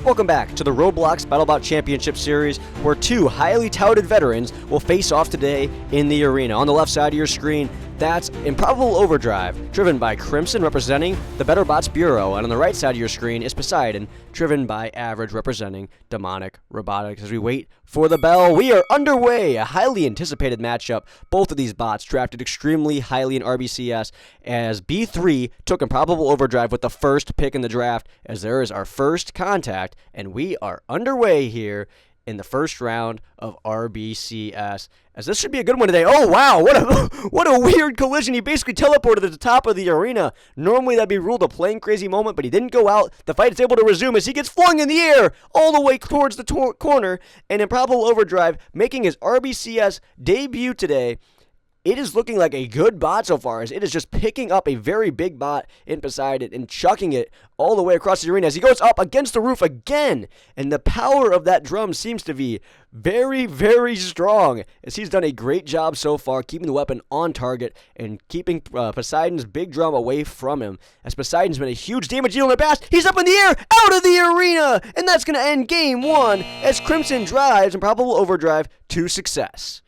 Welcome back to the Roblox Battlebot Championship Series, where two highly touted veterans will face off today in the arena. On the left side of your screen, that's Improbable Overdrive, driven by Crimson, representing the Battlebots Bureau. And on the right side of your screen is Poseidon, driven by Average, representing Demonic Robotics. As we wait for the bell, we are underway. A highly anticipated matchup. Both of these bots drafted extremely highly in RBCS, as B3 took Improbable Overdrive with the first pick in the draft, as there is our first contact, and we are underway here in the first round of RBCS, as this should be a good one today. Oh wow, what a weird collision. He basically teleported at the top of the arena. Normally that'd be ruled a plain crazy moment, but he didn't go out. The fight is able to resume as he gets flung in the air all the way towards the corner, and Improbable Overdrive making his RBCS debut today. It is looking like a good bot so far, as it is just picking up a very big bot in Poseidon and chucking it all the way across the arena as he goes up against the roof again. And the power of that drum seems to be very, very strong, as he's done a great job so far keeping the weapon on target and keeping Poseidon's big drum away from him. As Poseidon's been a huge damage dealer in the past, he's up in the air, out of the arena, and that's going to end game one as Crimson drives Improbable Overdrive to success.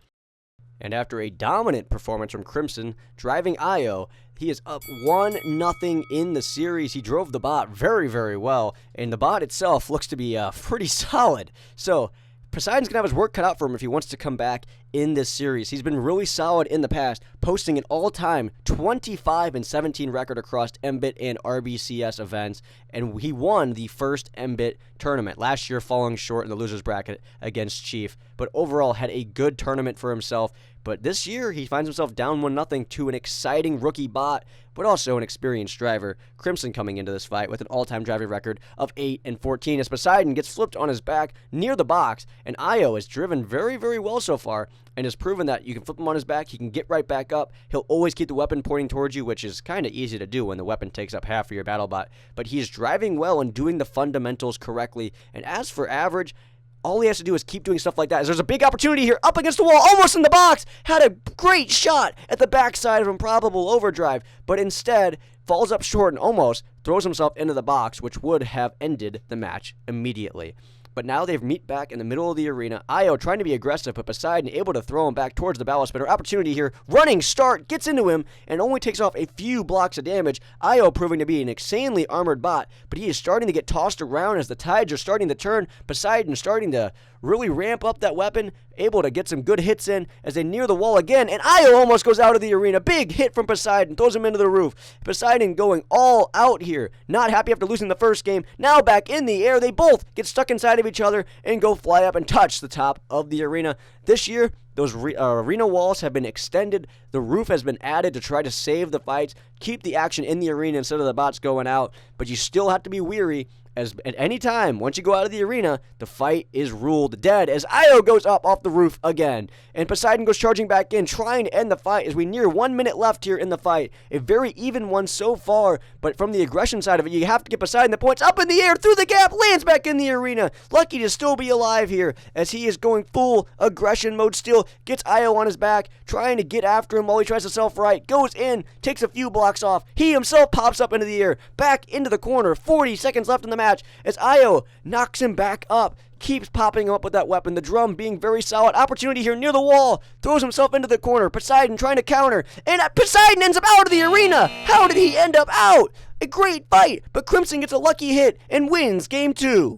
And after a dominant performance from Crimson, driving Io, he is up 1-0 in the series. He drove the bot very, very well, and the bot itself looks to be pretty solid. So Poseidon's going to have his work cut out for him if he wants to come back in this series. He's been really solid in the past, posting an all-time 25-17 record across MBIT and RBCS events, and he won the first MBIT tournament, last year falling short in the loser's bracket against Chief, but overall had a good tournament for himself. But this year, he finds himself down 1-0 to an exciting rookie bot, but also an experienced driver. Crimson coming into this fight with an all-time driving record of 8-14, as Poseidon gets flipped on his back near the box, and Io is driven very, very well so far, and has proven that you can flip him on his back, he can get right back up, he'll always keep the weapon pointing towards you, which is kind of easy to do when the weapon takes up half of your battle bot, but he's driving well and doing the fundamentals correctly. And as for Average, all he has to do is keep doing stuff like that. As there's a big opportunity here, up against the wall, almost in the box, had a great shot at the backside of Improbable Overdrive, but instead falls up short and almost throws himself into the box, which would have ended the match immediately. But now they've meet back in the middle of the arena. Io trying to be aggressive, but Poseidon able to throw him back towards the ballast spinner. Opportunity here, running start, gets into him, and only takes off a few blocks of damage. Io proving to be an insanely armored bot, but he is starting to get tossed around as the tides are starting to turn. Poseidon starting to really ramp up that weapon, able to get some good hits in as they near the wall again, and Io almost goes out of the arena. Big hit from Poseidon, throws him into the roof. Poseidon going all out here, not happy after losing the first game, now back in the air. They both get stuck inside of each other and go fly up and touch the top of the arena. This year, those arena walls have been extended. The roof has been added to try to save the fights, keep the action in the arena instead of the bots going out, but you still have to be weary, as at any time, once you go out of the arena, the fight is ruled dead as Io goes up off the roof again. And Poseidon goes charging back in, trying to end the fight as we near 1 minute left here in the fight. A very even one so far, but from the aggression side of it, you have to get Poseidon the points. Up in the air, through the gap, lands back in the arena. Lucky to still be alive here as he is going full aggression mode still. Gets Io on his back, trying to get after him while he tries to self-right. Goes in, takes a few blocks off. He himself pops up into the air, back into the corner. 40 seconds left in the match as Io knocks him back up, keeps popping him up with that weapon. The drum being very solid. Opportunity here near the wall, throws himself into the corner. Poseidon trying to counter, and Poseidon ends up out of the arena. How did he end up out? A great fight, but Crimson gets a lucky hit and wins game 2.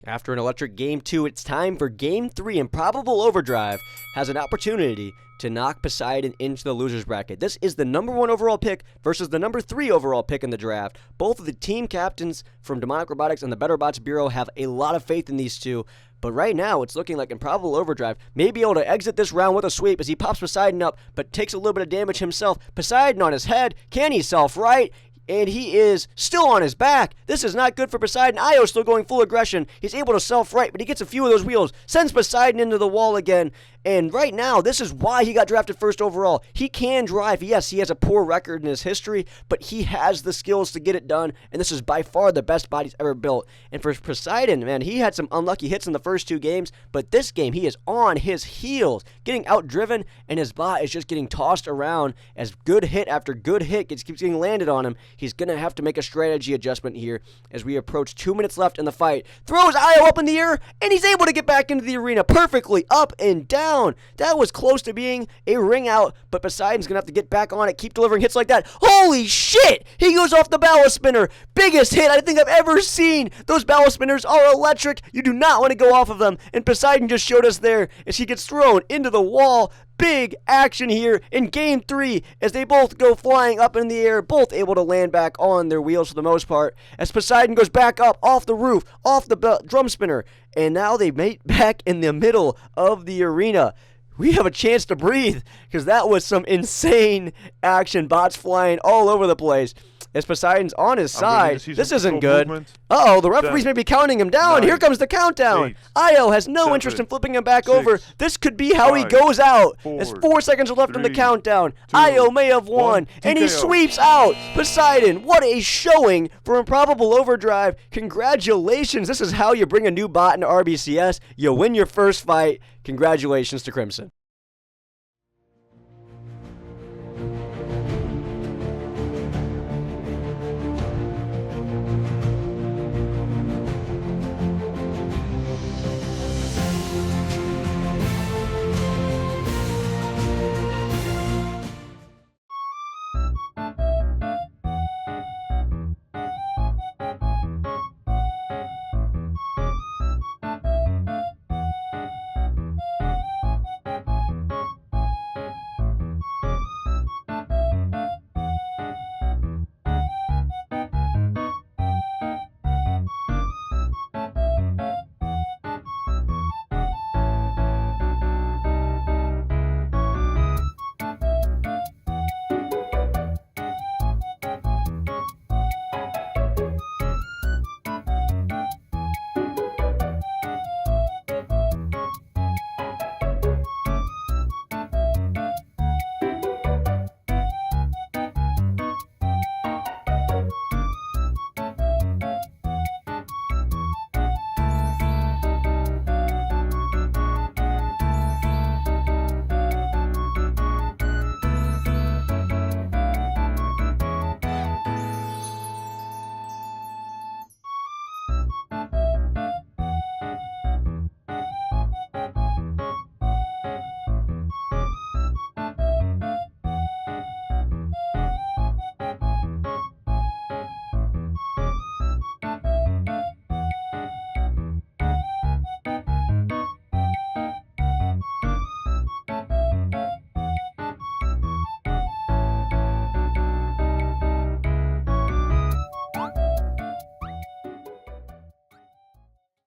After an electric game 2, it's time for game 3. Improbable Overdrive has an opportunity to knock Poseidon into the loser's bracket. This is the number 1 overall pick versus the number 3 overall pick in the draft. Both of the team captains from Demonic Robotics and the Battlebots Bureau have a lot of faith in these two, but right now it's looking like Improbable Overdrive may be able to exit this round with a sweep as he pops Poseidon up, but takes a little bit of damage himself. Poseidon on his head. Can he self-right? And he is still on his back. This is not good for Poseidon. Io's still going full aggression. He's able to self-right, but he gets a few of those wheels. Sends Poseidon into the wall again. And right now, this is why he got drafted first overall. He can drive. Yes, he has a poor record in his history, but he has the skills to get it done, and this is by far the best bot he's ever built. And for Poseidon, man, he had some unlucky hits in the first 2 games, but this game, he is on his heels, getting outdriven, and his bot is just getting tossed around as good hit after good hit keeps getting landed on him. He's going to have to make a strategy adjustment here as we approach 2 minutes left in the fight. Throws Io up in the air, and he's able to get back into the arena perfectly, up and down. That was close to being a ring out, but Poseidon's going to have to get back on it, keep delivering hits like that. Holy shit! He goes off the ballast spinner. Biggest hit I think I've ever seen. Those ballast spinners are electric. You do not want to go off of them, and Poseidon just showed us there as he gets thrown into the wall. Big action here in Game 3 as they both go flying up in the air, both able to land back on their wheels for the most part, as Poseidon goes back up off the roof, off the drum spinner, and now they mate back in the middle of the arena. We have a chance to breathe because that was some insane action. Bots flying all over the place. As Poseidon's on his side, this isn't good. Uh-oh, the referees may be counting him down. Here comes the countdown. Io has no interest in flipping him back over. This could be how he goes out. As 4 seconds are left in the countdown. Io may have won, and he sweeps out. Poseidon, what a showing for Improbable Overdrive. Congratulations. This is how you bring a new bot into RBCS. You win your first fight. Congratulations to Crimson.